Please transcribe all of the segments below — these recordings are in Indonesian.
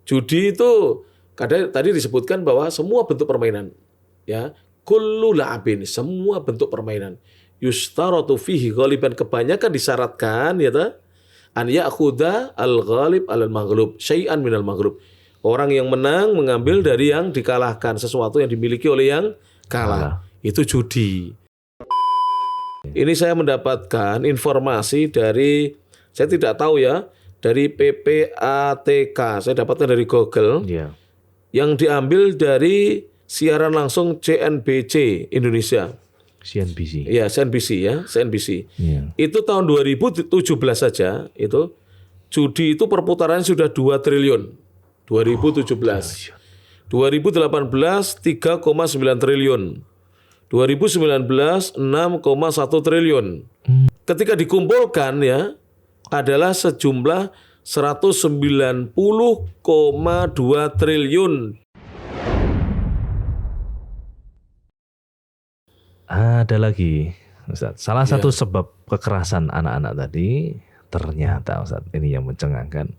Judi itu tadi disebutkan bahwa semua bentuk permainan, ya, kullu la'abin, semua bentuk permainan. Yustaratu fihi ghaliban, kebanyakan disyaratkan, ya ta, an ya'khudha al-ghalib al-maghlub syai'an minal maghlub. Orang yang menang mengambil dari yang dikalahkan, sesuatu yang dimiliki oleh yang kalah. Itu judi. Ini saya mendapatkan informasi dari, saya tidak tahu ya, dari PPATK. Saya dapatkan dari Google. Iya. Yang diambil dari siaran langsung CNBC Indonesia. CNBC. Iya, CNBC ya, CNBC. Iya. Itu tahun 2017 saja, itu judi itu perputarannya sudah 2 triliun. 2017. 2018 3,9 triliun. 2019 6,1 triliun. Ketika dikumpulkan ya adalah sejumlah 190,2 triliun. Ada lagi, Ustaz. Salah satu sebab kekerasan anak-anak tadi ternyata, Ustaz, ini yang mencengangkan.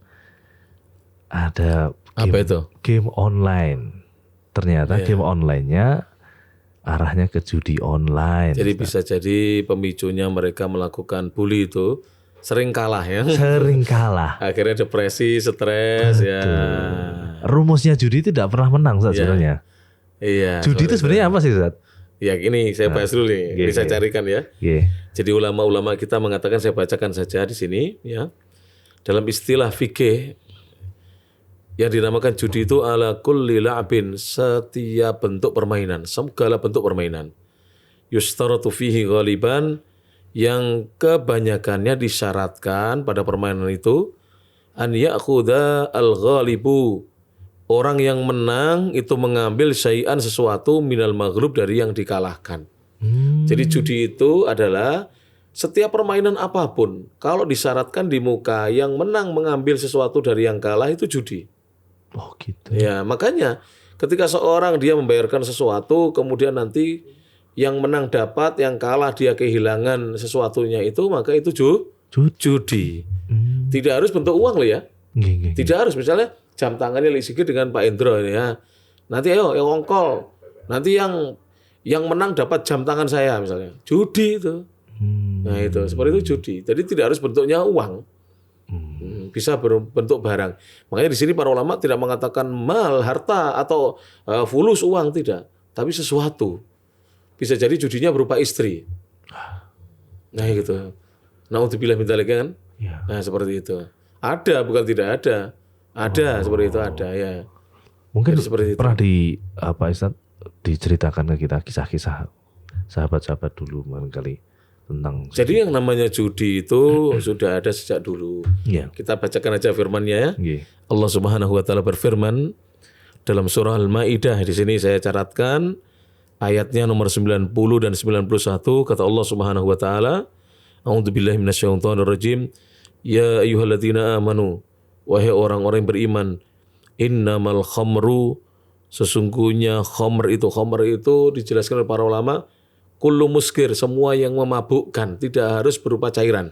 Ada game, Apa itu? game online. Ternyata game online-nya arahnya ke judi online. Jadi Ustaz. bisa jadi pemicunya mereka melakukan bully itu sering kalah ya. Sering kalah. Akhirnya depresi, stres ya. Rumusnya judi itu tidak pernah menang, Ustaz, sebenarnya. Iya. Judi itu sebenarnya apa sih, Ustaz? Ya ini saya bahas dulu nih. Ini saya carikan ya. Jadi ulama-ulama kita mengatakan, saya bacakan saja di sini ya. Dalam istilah fikih yang dinamakan judi itu ala kulli la'bin, setiap bentuk permainan, segala bentuk permainan. Yustaratu fihi ghaliban, yang kebanyakannya disyaratkan pada permainan itu an ya'khudha al-ghalibu, orang yang menang itu mengambil syai'an, sesuatu, minal maghlub, dari yang dikalahkan. Jadi judi itu adalah setiap permainan apapun, kalau disyaratkan di muka yang menang mengambil sesuatu dari yang kalah, itu judi. Oh gitu. Ya, makanya ketika seorang dia membayarkan sesuatu, kemudian nanti yang menang dapat, yang kalah dia kehilangan sesuatunya itu, maka itu judi. Tidak harus bentuk uang loh ya. Tidak harus, misalnya jam tangannya Li Sigit dengan Pak Endro ya. Nanti ayo yang ongkol. Nanti yang menang dapat jam tangan saya misalnya. Judi itu. Nah itu, seperti itu judi. Jadi tidak harus bentuknya uang. Bisa berbentuk barang. Makanya di sini para ulama tidak mengatakan mal, harta, atau fulus, uang, tidak. Tapi sesuatu. Bisa jadi judinya berupa istri. Nah gitu. Naudzubillah min dzalik kan? Ya. Nah seperti itu. Ada, bukan tidak ada. Ada, seperti itu ada ya. Mungkin seperti itu. pernah Ustaz, diceritakan ke kita kisah-kisah sahabat-sahabat dulu barangkali tentang. Jadi yang namanya judi itu sudah ada sejak dulu. Ya. Kita bacakan aja firman-Nya ya. Yeah. Allah Subhanahu wa taala berfirman dalam surah Al-Maidah, di sini saya catatkan ayatnya nomor 90 dan 91, kata Allah Subhanahu wa taala, A'udzubillahi minasyaitonirrajim. Ya ayyuhalladzina amanu, wahai orang-orang yang beriman, innamal khamru, sesungguhnya khamr itu dijelaskan oleh para ulama, kullu muskir, semua yang memabukkan, tidak harus berupa cairan.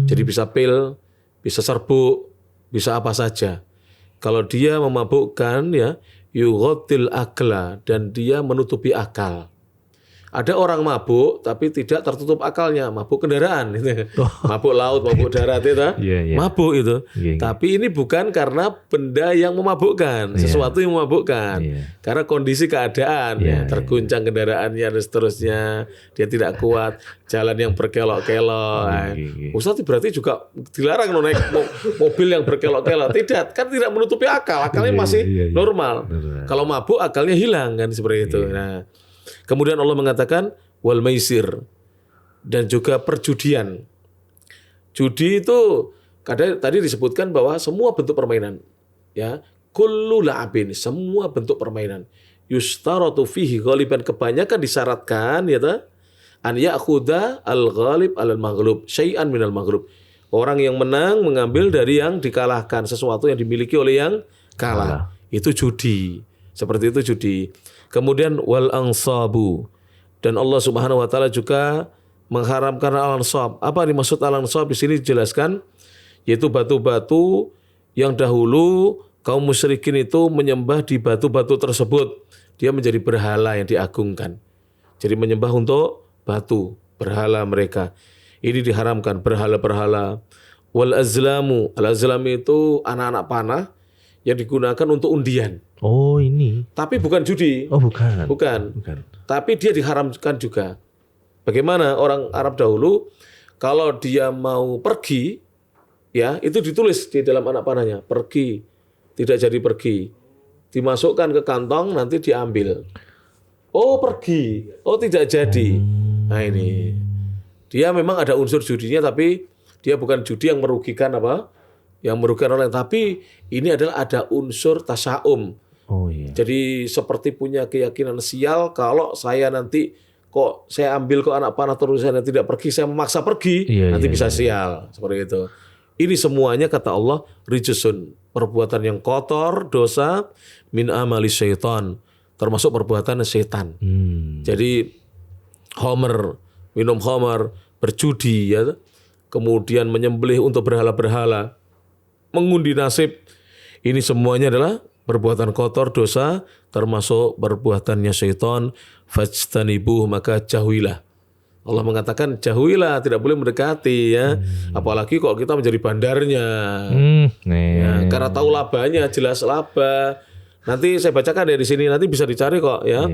Jadi bisa pil, bisa serbuk, bisa apa saja. Kalau dia memabukkan ya, yughatil akla, dan dia menutupi akal. Ada orang mabuk tapi tidak tertutup akalnya, mabuk kendaraan, mabuk laut, mabuk darat itu, mabuk itu. Tapi ini bukan karena benda yang memabukkan, sesuatu yang memabukkan, karena kondisi keadaan, terguncang kendaraannya dan seterusnya, dia tidak kuat, jalan yang berkelok-kelok. Ustaz berarti juga dilarang naik mobil yang berkelok-kelok, tidak menutupi akal, akalnya masih normal. Kalau mabuk akalnya hilang kan, seperti itu. Nah, kemudian Allah mengatakan wal maisir, dan juga perjudian. Judi itu tadi disebutkan bahwa semua bentuk permainan, ya, kullu la'abin, semua bentuk permainan. Yustaratu fihi ghaliban, kebanyakan disyaratkan ya ta, an ya'khudha al-ghalib al-maghlub syai'an minal maghlub. Orang yang menang mengambil dari yang dikalahkan, sesuatu yang dimiliki oleh yang kalah. Itu judi. Seperti itu judi. Kemudian wal ansabu, dan Allah Subhanahu wa taala juga mengharamkan al-ansab. Apa dimaksud al-ansab di sini dijelaskan, yaitu batu-batu yang dahulu kaum musyrikin itu menyembah di batu-batu tersebut. Dia menjadi berhala yang diagungkan. Jadi menyembah untuk batu, berhala mereka. Ini diharamkan, berhala-berhala. Wal azlamu, al-azlam itu anak-anak panah yang digunakan untuk undian. Oh ini. Tapi bukan judi. Oh bukan. Bukan. Tapi dia diharamkan juga. Bagaimana orang Arab dahulu, kalau dia mau pergi, ya itu ditulis di dalam anak panahnya, pergi, tidak jadi pergi. Dimasukkan ke kantong, nanti diambil. Oh pergi, oh tidak jadi. Nah ini, dia memang ada unsur judinya, tapi dia bukan judi yang merugikan apa? Yang merugikan orang lain. Tapi ini adalah ada unsur tasya'um. Oh iya. Jadi seperti punya keyakinan sial, kalau saya nanti kok saya ambil kok anak panah terus saya tidak pergi, saya memaksa pergi, nanti bisa sial. Seperti itu. Ini semuanya kata Allah rijsun, perbuatan yang kotor, dosa, min amali syaitan, termasuk perbuatan setan. Jadi homer, minum homer, berjudi, ya, kemudian menyembelih untuk berhala-berhala, mengundi nasib, ini semuanya adalah perbuatan kotor, dosa, termasuk perbuatannya syaitan. Fajtanibuh, maka jauhilah. Allah mengatakan jauhilah, tidak boleh mendekati, ya. Apalagi kalau kita menjadi bandarnya. Ya, karena tahu labanya, jelas laba. Nanti saya bacakan ya di sini, nanti bisa dicari kok, ya.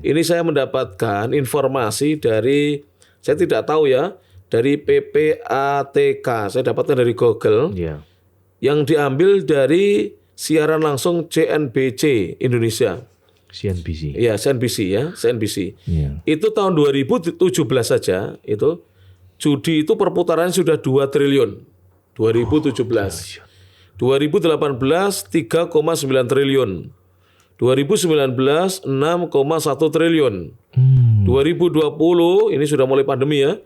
Ini saya mendapatkan informasi dari, saya tidak tahu ya, dari PPATK. Saya dapatkan dari Google. Yang diambil dari siaran langsung CNBC Indonesia. CNBC. Iya, CNBC ya, CNBC. Itu tahun 2017 saja itu judi itu perputarannya sudah 2 triliun. 2017. 2018 3,9 triliun. 2019 6,1 triliun. 2020 ini sudah mulai pandemi ya.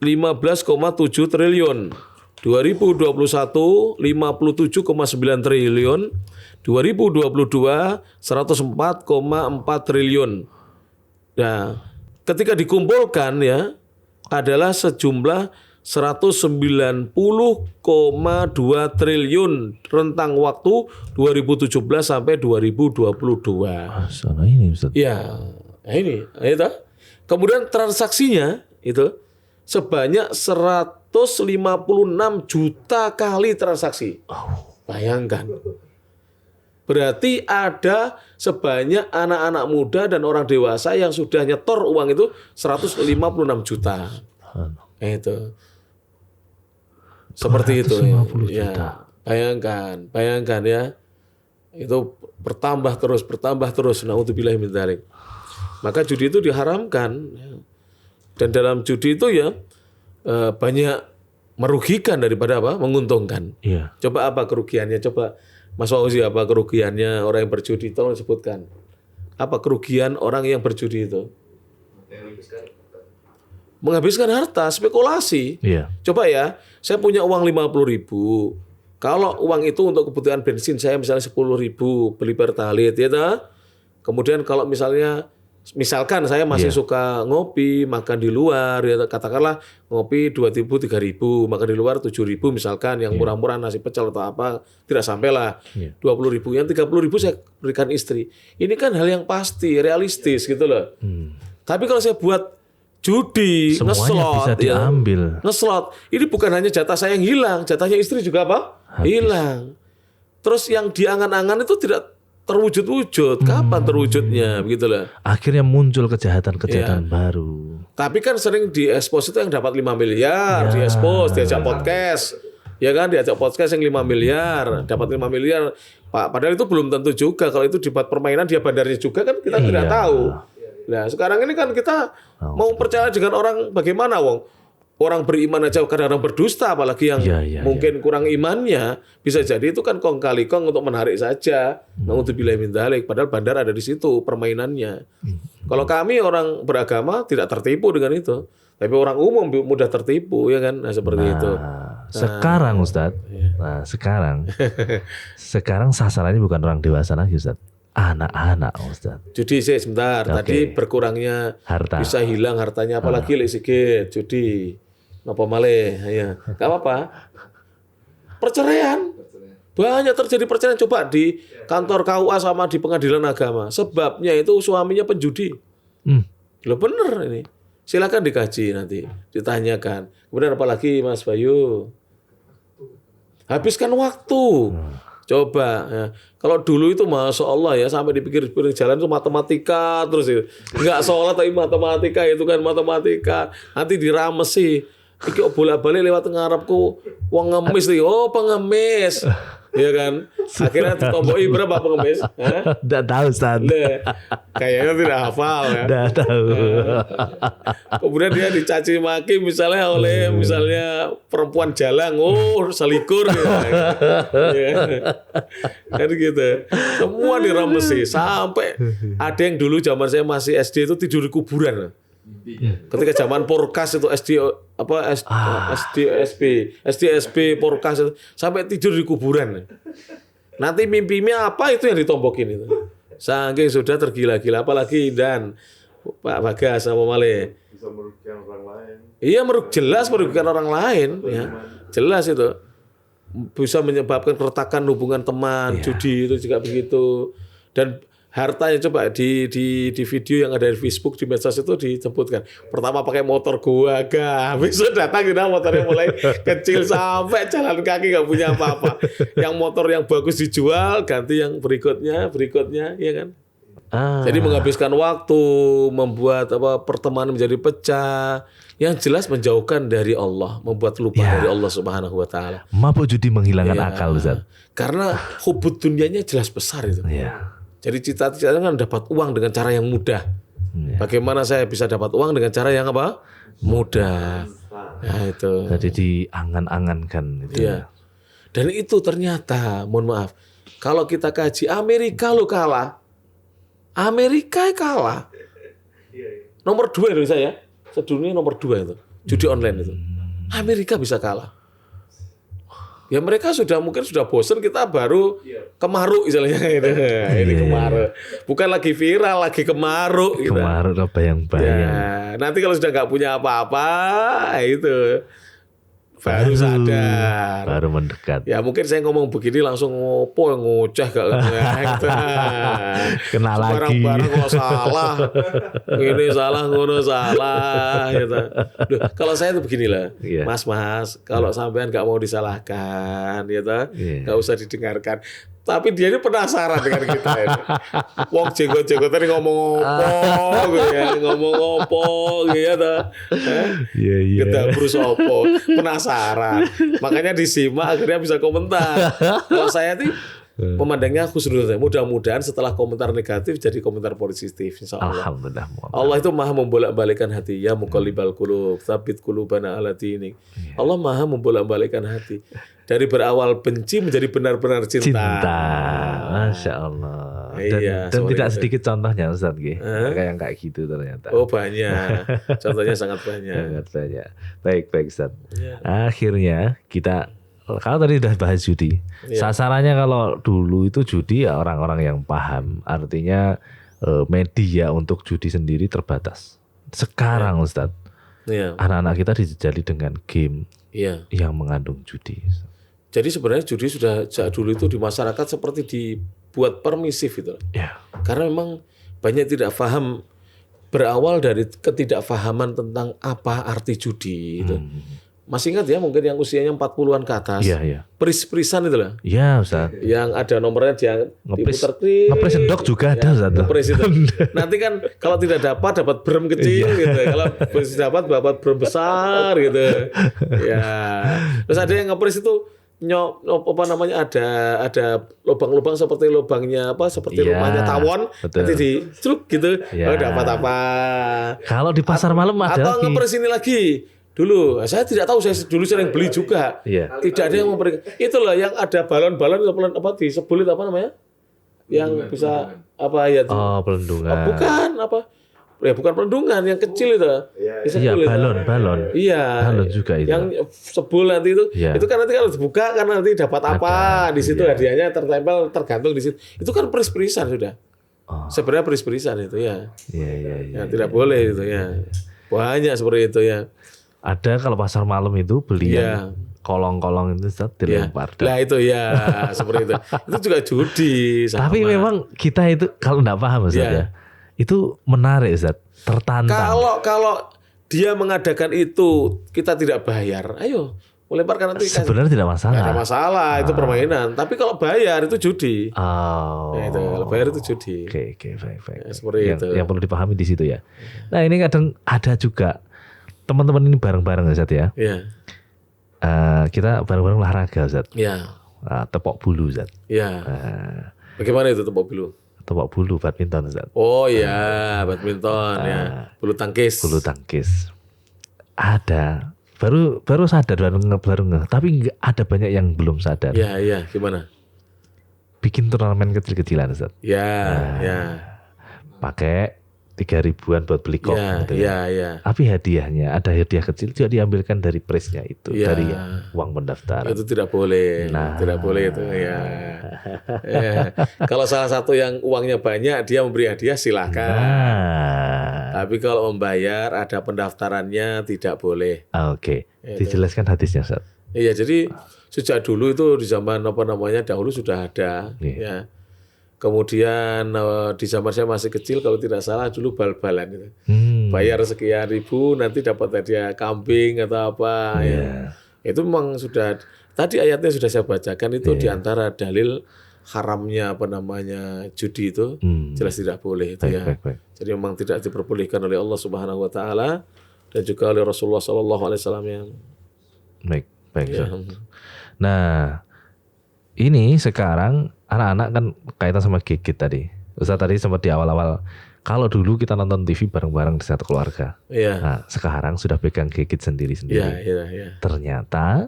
15,7 triliun. 2021 57,9 triliun. 2022 104,4 triliun. Nah, ketika dikumpulkan ya adalah sejumlah 190,2 triliun rentang waktu 2017 sampai 2022. Salah ini Ustaz. Ya, nah ini itu. Kemudian transaksinya itu sebanyak 156 juta kali transaksi. Bayangkan. Berarti ada sebanyak anak-anak muda dan orang dewasa yang sudah nyetor uang itu 156 juta. Itu. Seperti itu. Ya. Bayangkan ya. Itu bertambah terus. Na'udzubillahi min dzalik. Maka judi itu diharamkan. Dan dalam judi itu ya banyak merugikan daripada apa? Menguntungkan. Coba apa kerugiannya? Coba Mas Fauzi, apa kerugiannya orang yang berjudi? Tolong sebutkan. Apa kerugian orang yang berjudi itu? Menghabiskan harta, spekulasi. Coba ya, saya punya uang 50.000. Kalau uang itu untuk kebutuhan bensin saya misalnya 10.000 beli pertalite, ya toh? Kemudian kalau misalkan saya masih suka ngopi, makan di luar, ya katakanlah ngopi 2.000, 3.000, makan di luar 7.000 misalkan, yang murah-murah nasi pecel atau apa, tidak sampailah 20.000, yang 30.000 saya berikan istri. Ini kan hal yang pasti, realistis gitu loh. Tapi kalau saya buat judi, semuanya bisa diambil. Ngeslot, ini bukan hanya jatah saya yang hilang, jatahnya istri juga apa? Hilang. Terus yang diangan-angan itu tidak terwujud-wujud. Kapan terwujudnya, begitulah. Akhirnya muncul kejahatan-kejahatan baru. Tapi kan sering diekspos itu yang dapat 5 miliar, diekspos, diajak podcast. Ya kan, diajak podcast yang 5 miliar, dapat 5 miliar. Padahal itu belum tentu juga. Kalau itu dibuat permainan, dia bandarnya juga kan kita tidak tahu. Nah, sekarang ini kan kita mau percaya dengan orang bagaimana, wong? Orang beriman aja kadang-kadang berdusta, apalagi yang mungkin kurang imannya, bisa jadi itu kan kong kali kong untuk menarik saja. Na'udzubillahi min dzalik, padahal bandar ada di situ permainannya. Kalau kami orang beragama tidak tertipu dengan itu, tapi orang umum mudah tertipu, ya kan? Nah, seperti itu. Sekarang Ustadz, sekarang sasarannya bukan orang dewasa lagi Ustadz. Anak-anak Ustadz. Judi sih sebentar, tadi berkurangnya harta. Bisa hilang hartanya, apalagi lek sikit judi. Napa malih, ya. Enggak apa-apa. Perceraian. Banyak terjadi perceraian, coba di kantor KUA sama di pengadilan agama. Sebabnya itu suaminya penjudi. Loh bener ini. Silakan dikaji nanti, ditanyakan. Kemudian apalagi Mas Bayu? Habiskan waktu. Coba ya. Kalau dulu itu Masya Allah ya, sampai dipikir jalan itu matematika terus itu. Enggak sholat tapi matematika, itu kan matematika. Nanti diramesi. Iki bolak-balik lewat ngarepku wong ngemis nih. Oh, pengemis. Iya kan? Akhirnya ditomboki berapa pengemis? Enggak tahu Ustaz. Kayaknya tidak hafal ya. Enggak tahu. Kemudian dia dicaci maki misalnya oleh perempuan jalang, oh selikur gitu. Kan gitu. Semua diramesi sampai ada yang dulu zaman saya masih SD itu tidur di kuburan. Ketika zaman Porkas itu SD Porkas itu sampai tidur di kuburan. Nanti mimpinya apa itu yang ditombokin itu. Saking sudah tergila-gila, apalagi dan Pak Bagas sama Male. Bisa merugikan orang lain. Iya, jelas merugikan orang lain ya. Jelas itu. Bisa menyebabkan keretakan hubungan teman, judi itu juga begitu. Dan hartanya coba di video yang ada di Facebook, di medsos itu disebutkan. Pertama pakai motor gua, besok datang kita motornya mulai kecil sampai jalan kaki nggak punya apa-apa. Yang motor yang bagus dijual, ganti yang berikutnya, ya kan? Jadi menghabiskan waktu, membuat pertemanan menjadi pecah. Yang jelas menjauhkan dari Allah, membuat lupa dari Allah Subhanahu wa taala. Mabuk judi menghilangkan akal, Ustaz. Karena hubud dunianya jelas besar itu. Iya. Jadi cita-cita kan dapat uang dengan cara yang mudah. Bagaimana saya bisa dapat uang dengan cara yang apa? Mudah. Nah, itu. Jadi diangan-angankan itu. Iya. Dan itu ternyata, mohon maaf, kalau kita kaji Amerika lo kalah. Amerika kalah. Nomor 2 Indonesia ya. Sedunia nomor 2 itu. Judi online itu. Amerika bisa kalah. Ya mereka mungkin sudah bosan, kita baru kemaruk misalnya gitu. Ini kemaruk. Bukan lagi viral, lagi kemaruk gitu. Kemaruk apa yang bayang. Ya, nanti kalau sudah nggak punya apa-apa itu baru sadar. Baru mendekat. Ya mungkin saya ngomong begini langsung ngoceh gak gitu. Kena lagi. Barang-barang kok salah. Ini salah, ngono salah gitu. Duh, kalau saya itu beginilah. Mas, kalau sampean gak mau disalahkan gitu. Gak usah didengarkan. Tapi dia ini penasaran dengan kita ini. Wong jenggot-jenggotan ngomong opo gitu. Kita terus opo, penasaran. Makanya disimak akhirnya bisa komentar. Kalau saya tuh memandangnya khusnudon. Mudah-mudahan setelah komentar negatif jadi komentar positif, insyaallah. Alhamdulillah. Allah itu maha membolak-balikan hati. Ya muqallibal qulub, tsabit qulubana ala dinik. Allah maha membolak-balikan hati. Dari berawal benci menjadi benar-benar cinta. Masya Allah. Dan tidak itu. sedikit contohnya Ustaz. Kayak gitu ternyata. Oh banyak. Contohnya sangat banyak. Sangat banyak. Baik Ustaz. Akhirnya kita, kalau tadi sudah bahas judi. Sasarannya kalau dulu itu judi ya orang-orang yang paham. Artinya media untuk judi sendiri terbatas. Sekarang Ustaz, anak-anak kita dijajali dengan game yang mengandung judi. Jadi sebenarnya judi sudah sejak dulu itu di masyarakat seperti dibuat permisif gitu. Karena memang banyak tidak paham, berawal dari ketidakfahaman tentang apa arti judi itu. Masih ingat ya mungkin yang usianya 40-an ke atas. Pris-prisan itu lah. Iya Ustaz. Yang ada nomornya dia diputar klik. Ngepris sendok juga ada Ustaz. Ngepris itu. Nanti kan kalau tidak dapat brem kecil gitu. Kalau dapat brem besar gitu. Ya. Terus ada yang ngepris itu ada lubang-lubang seperti lubangnya seperti rumahnya tawon, nanti dicruk gitu. Dapat apa. Kalau di pasar malam ada atau ngepris ini lagi. Dulu saya tidak tahu, saya dulu sering beli juga. Tidak ada yang memberikan. Itulah yang ada balon-balon disebulit apa namanya? Yang bisa pelendungan. Bukan bukan pelendungan, yang kecil itu. Balon. Balon juga itu. Yang sebul nanti itu. Itu kan nanti kalau dibuka kan nanti dapat apa di situ, hadiahnya tertempel tergantung di situ. Itu kan pris-prisan sudah. Sebenarnya pris-prisan itu ya. Tidak boleh itu ya. Banyak seperti itu ya. Ada kalau pasar malam itu beli kolong-kolong itu Ustaz, dilempar. Lah itu ya seperti itu. Itu juga judi. Sama. Tapi memang kita itu kalau enggak paham Ustaz ya. Itu menarik Ustaz, tertantang. Kalau dia mengadakan itu kita tidak bayar, ayo melemparkan nanti. Sebenarnya tidak masalah. Tidak ada masalah, itu permainan. Tapi kalau bayar itu judi. Oh. Ya, itu kalau bayar itu judi. Oke, baik. Ya, seperti itu. Yang perlu dipahami di situ ya. Nah ini kadang ada juga teman-teman ini bareng-bareng Ustaz ya. Iya. Kita bareng-bareng olahraga Ustaz. Iya. Tepok bulu Ustaz. Iya. Bagaimana itu tepok bulu? Tepok bulu badminton Ustaz. Oh iya, badminton ya. Bulu tangkis. Bulu tangkis. Ada. Baru sadar baru ngeh. Tapi ada banyak yang belum sadar. Iya, gimana? Bikin turnamen kecil-kecilan Ustaz. Ya. Pakai 3.000-an buat beli kop gitu ya. Iya. Tapi hadiahnya, ada hadiah kecil juga diambilkan dari prize-nya itu, dari uang pendaftaran. Itu tidak boleh. Tidak boleh itu ya. Kalau salah satu yang uangnya banyak dia memberi hadiah silahkan. Tapi kalau membayar ada pendaftarannya tidak boleh. Oke. Dijelaskan hadisnya Ustaz. Iya, jadi sejak dulu itu di zaman dahulu sudah ada ya. Kemudian di zaman saya masih kecil kalau tidak salah dulu bal-balan itu. Bayar sekian ribu nanti dapat hadiah kambing atau apa ya. Itu memang sudah tadi ayatnya sudah saya bacakan itu di antara dalil haramnya judi itu jelas tidak boleh itu ya. Jadi memang tidak diperbolehkan oleh Allah Subhanahu wa taala dan juga oleh Rasulullah sallallahu alaihi wasallam yang baik. Ya. Nah, ini sekarang anak-anak kan kaitan sama gadget tadi. Ustaz tadi sempat di awal-awal. Kalau dulu kita nonton TV bareng-bareng di satu keluarga. Iya. Nah, sekarang sudah pegang gadget sendiri-sendiri. Iya. Ternyata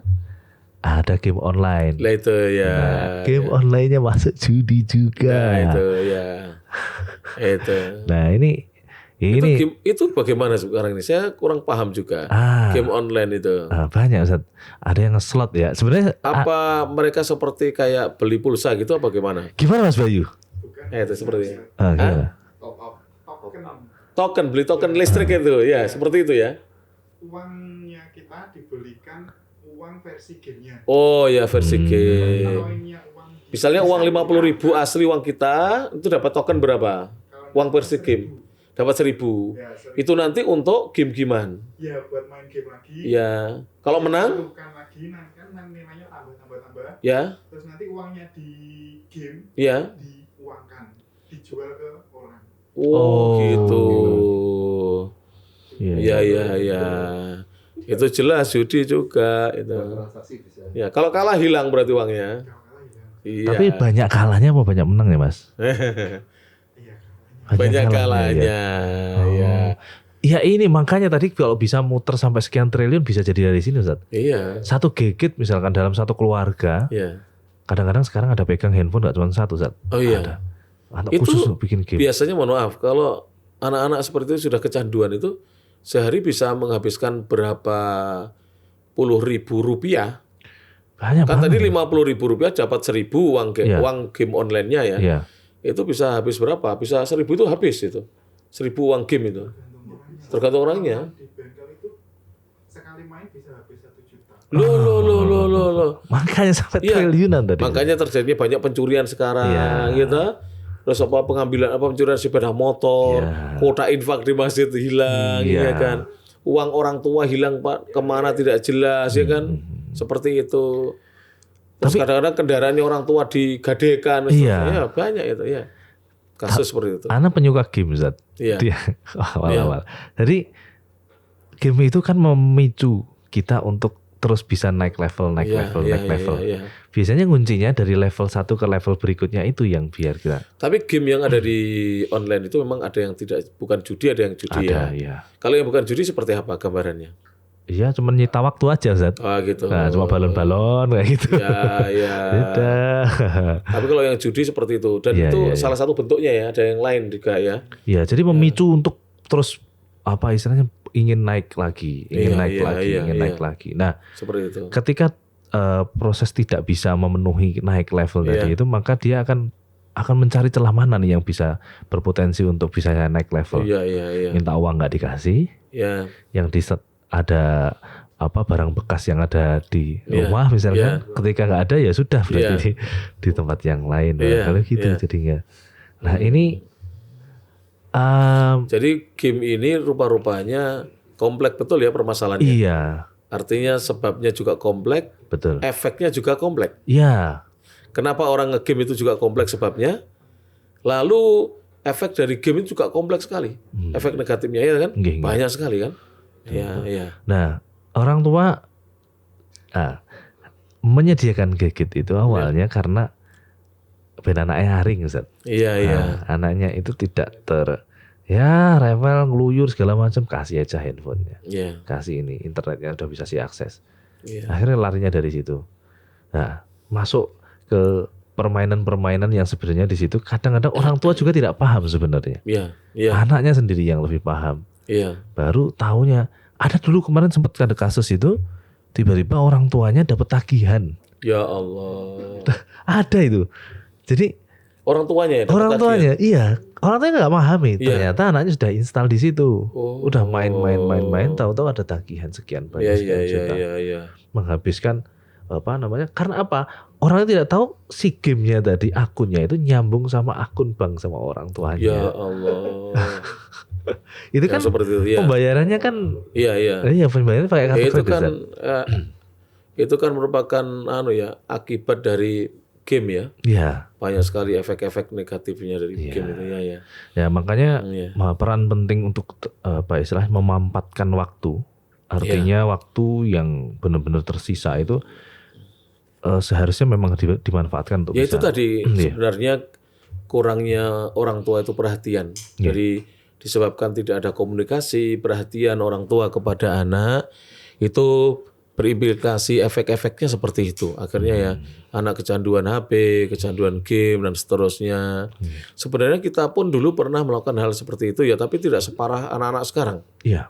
ada game online. Lah itu ya. Nah, game online-nya masuk judi juga. Nah, itu ya. Itu. Nah, ini itu bagaimana sekarang ini? Saya kurang paham juga. Game online itu. Banyak Ustaz. Ada yang slot ya. Sebenarnya apa mereka seperti kayak beli pulsa gitu apa gimana? Gimana Mas Bayu? Itu seperti. Gimana? Beli token listrik itu. Ya, seperti itu ya. Uangnya kita dibelikan uang versi gamenya. Oh ya, versi game. Misalnya uang 50.000 asli uang kita itu dapat token berapa? Uang versi game. Dapat 1.000. Ya, itu nanti untuk game-gamean. Ya, buat main game lagi. Ya. Kalau menang? Lagi, kan nilainya tambah. Ya. Terus nanti uangnya di game diuangkan, dijual ke orang. Oh gitu. Iya. Itu jelas judi juga itu. Ya, kalau kalah hilang berarti uangnya. Iya. Tapi banyak kalahnya apa banyak menang ya, Mas? Banyak kalahnya. Ya ini makanya tadi kalau bisa muter sampai sekian triliun bisa jadi dari sini Ustaz. Iya. Satu gadget misalkan dalam satu keluarga. Iya. Kadang-kadang sekarang ada pegang handphone gak cuma satu Ustaz. Oh iya. Ada. Anak khusus bikin game. Biasanya mohon maaf kalau anak-anak seperti itu sudah kecanduan itu sehari bisa menghabiskan berapa puluh ribu rupiah. Banyak kan banget. Tadi 50.000 rupiah dapat 1.000 uang game online-nya ya. Iya. Itu bisa habis berapa? Bisa 1.000 itu habis itu. 1.000 uang game itu. Tergantung orangnya. Di bengkel itu sekali main bisa habis 1 juta. Loh. Makanya sampai triliunan tadi. Makanya terjadinya banyak pencurian sekarang gitu. Terus pencurian sepeda motor, kuota infak di masjid hilang, ya kan. Uang orang tua hilang Pak, kemana tidak jelas ya kan. Seperti itu. Terus kadang-kadang kendaraannya orang tua digadekan, ya banyak itu ya. Kasus seperti itu. Anak penyuka game Zat. Iya. Awal-awal. Jadi game itu kan memicu kita untuk terus bisa naik level. Iya. Biasanya kuncinya dari level 1 ke level berikutnya itu yang biar kita. Tapi game yang ada di online itu memang ada yang bukan judi, ada yang judi ya. Kalau yang bukan judi seperti apa gambarannya? Iya, cuma nyita waktu aja Zat. Gitu. Nah, cuma balon-balon kayak gitu. Iya. Beda. Tapi kalau yang judi seperti itu dan itu salah satu bentuknya ya, ada yang lain juga ya. Iya, jadi memicu untuk terus apa istilahnya ingin naik lagi, ingin naik lagi. Nah, seperti itu. Ketika proses tidak bisa memenuhi naik level tadi itu, maka dia akan mencari celah mana nih yang bisa berpotensi untuk bisa naik level. Iya. Minta uang nggak dikasih. Iya. Yang ada barang bekas yang ada di rumah misalnya, ketika nggak ada ya sudah berarti di tempat yang lain. Kalau gitu jadinya. Nah ini jadi game ini rupa-rupanya kompleks betul ya permasalahannya. iya, Artinya sebabnya juga kompleks, betul. efeknya juga kompleks. Iya, Kenapa orang nge-game itu juga kompleks sebabnya? Lalu efek dari game itu juga kompleks sekali. Efek negatifnya ya kan? Nggih, nggih. Banyak sekali kan? Iya. nah orang tua menyediakan gadget itu awalnya karena ben anaknya haring Ustaz. Iya. Anaknya itu tidak rewel ngeluyur segala macam, kasih aja handphonenya. Iya. Kasih ini internetnya udah bisa diakses. Iya. Akhirnya larinya dari situ. Nah, masuk ke permainan-permainan yang sebenarnya di situ kadang-kadang orang tua juga tidak paham sebenarnya. Iya. Anaknya sendiri yang lebih paham. Iya. Baru taunya ada dulu kemarin sempat ada kasus itu tiba-tiba orang tuanya dapat tagihan. Ya Allah. Ada itu. Jadi Orang tuanya ya? dapat orang tagihan? tuanya iya, orang tuanya nggak pahami. Ternyata anaknya sudah install di situ. Udah main, tahu-tahu ada tagihan sekian banyak sekian juta. Iya. Menghabiskan karena apa? Orangnya tidak tahu si gamenya tadi akunnya itu nyambung sama akun bank sama orang tuanya. Ya Allah. Itu kan seperti itu, ya. pembayarannya kan Iya. pembayarannya pakai kartu Itu kredit. kan Zat. itu kan merupakan akibat dari game ya. Iya. Banyak sekali efek-efek negatifnya dari game itu ya. Ya makanya Iya. peran penting untuk istilahnya memampatkan waktu. Artinya waktu yang benar-benar tersisa itu seharusnya memang dimanfaatkan untuk Ya bisa. itu tadi sebenarnya kurangnya orang tua itu perhatian. Jadi disebabkan tidak ada komunikasi, perhatian orang tua kepada anak itu berimplikasi efek-efeknya seperti itu. Akhirnya ya anak kecanduan HP, kecanduan game dan seterusnya. Sebenarnya kita pun dulu pernah melakukan hal seperti itu ya, tapi tidak separah anak-anak sekarang. Iya.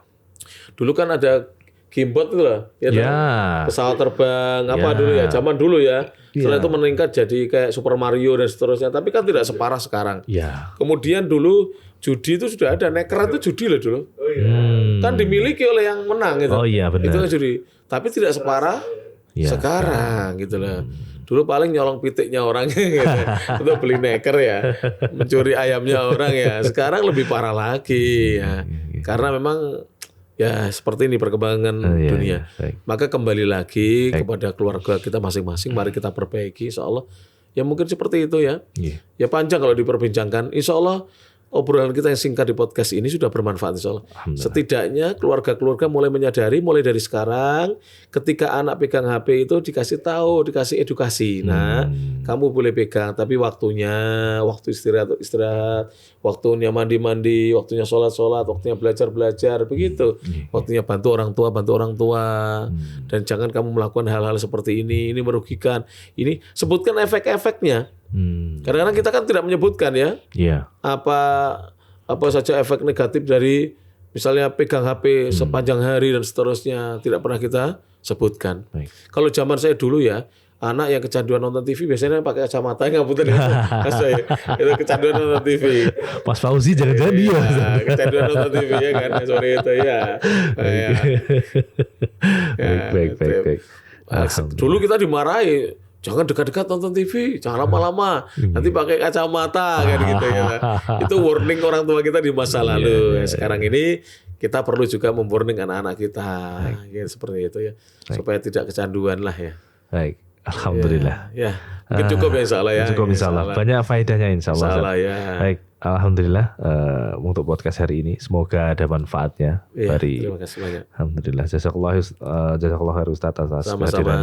Dulu kan ada gamebot itu lah, ya, pesawat terbang apa dulu ya, zaman dulu ya. Setelah itu meningkat jadi kayak Super Mario dan seterusnya, tapi kan tidak separah sekarang. Iya. Kemudian dulu judi itu sudah ada, Neker itu judi loh dulu. Kan dimiliki oleh yang menang itu. Oh iya benar. Itu kan judi, tapi tidak separah sekarang gitu loh. Dulu paling nyolong pitiknya orang gitu, untuk beli Neker ya, mencuri ayamnya orang ya. Sekarang lebih parah lagi ya, karena memang ya seperti ini perkembangan dunia. Maka kembali lagi kepada keluarga kita masing-masing, mari kita perbaiki insya Allah. Ya mungkin seperti itu ya. Ya panjang kalau diperbincangkan. Insya Allah obrolan kita yang singkat di podcast ini sudah bermanfaat insya Allah. Setidaknya keluarga-keluarga mulai menyadari mulai dari sekarang ketika anak pegang HP itu dikasih tahu, dikasih edukasi. Nah, kamu boleh pegang tapi waktu istirahat, waktunya mandi-mandi, waktunya sholat-sholat, waktunya belajar-belajar, begitu. Waktunya bantu orang tua. Dan jangan kamu melakukan hal-hal seperti ini merugikan. Ini sebutkan efek-efeknya. Kadang-kadang kita kan tidak menyebutkan ya. Iya. Apa saja efek negatif dari misalnya pegang HP sepanjang hari dan seterusnya tidak pernah kita sebutkan. Kalau zaman saya dulu ya, anak yang kecanduan nonton TV biasanya pakai kacamata ngapunten ya. Itu kecanduan nonton TV. Mas Fauzi jangan-jangan dia. Kecanduan nonton TV ya kan, sore itu ya. Baik. Dulu kita dimarahi, jangan dekat-dekat nonton TV, jangan lama-lama, nanti pakai kacamata kayak gitu ya. Itu warning orang tua kita di masa lalu. Sekarang ini kita perlu juga memwarning anak-anak kita, ya, seperti itu ya, supaya tidak kecanduan lah ya. Baik, alhamdulillah. Ya, mungkin cukup ya insya Allah ya. Cukup insya Allah. Banyak faedahnya insya Allah. Insya Allah ya. Baik, alhamdulillah untuk podcast hari ini semoga ada manfaatnya dari. Terima kasih banyak. Alhamdulillah, jazakallah khair Ustaz atas Sama-sama.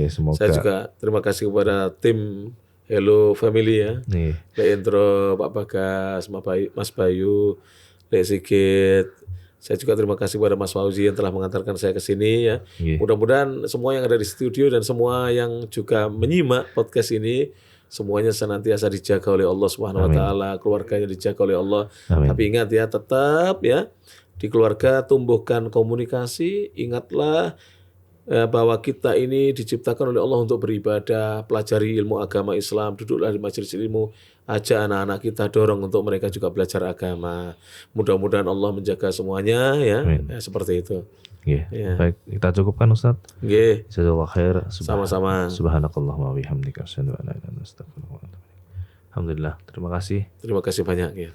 Semoga. Saya juga terima kasih kepada tim Hello Family ya. Lek Intro, Pak Bagas, Mas Bayu, Lek Sigit. Saya juga terima kasih kepada Mas Fauzi yang telah mengantarkan saya ke sini ya. Mudah-mudahan semua yang ada di studio dan semua yang juga menyimak podcast ini semuanya senantiasa dijaga oleh Allah Subhanahu wa taala, keluarganya dijaga oleh Allah. Tapi ingat ya, tetap ya di keluarga tumbuhkan komunikasi, ingatlah bahwa kita ini diciptakan oleh Allah untuk beribadah, pelajari ilmu agama Islam, duduklah di majelis ilmu, ajak anak-anak kita, dorong untuk mereka juga belajar agama. Mudah-mudahan Allah menjaga semuanya ya, seperti itu. Nggih. Iya. Baik, kita cukupkan Ustaz. Nggih. Jazakallahu khair. Sama-sama. Subhanakallahumma wa bihamdika asyhadu an la ilaha illa anta astaghfiruka wa atubu ilaik. Alhamdulillah. Terima kasih. Terima kasih banyak ya.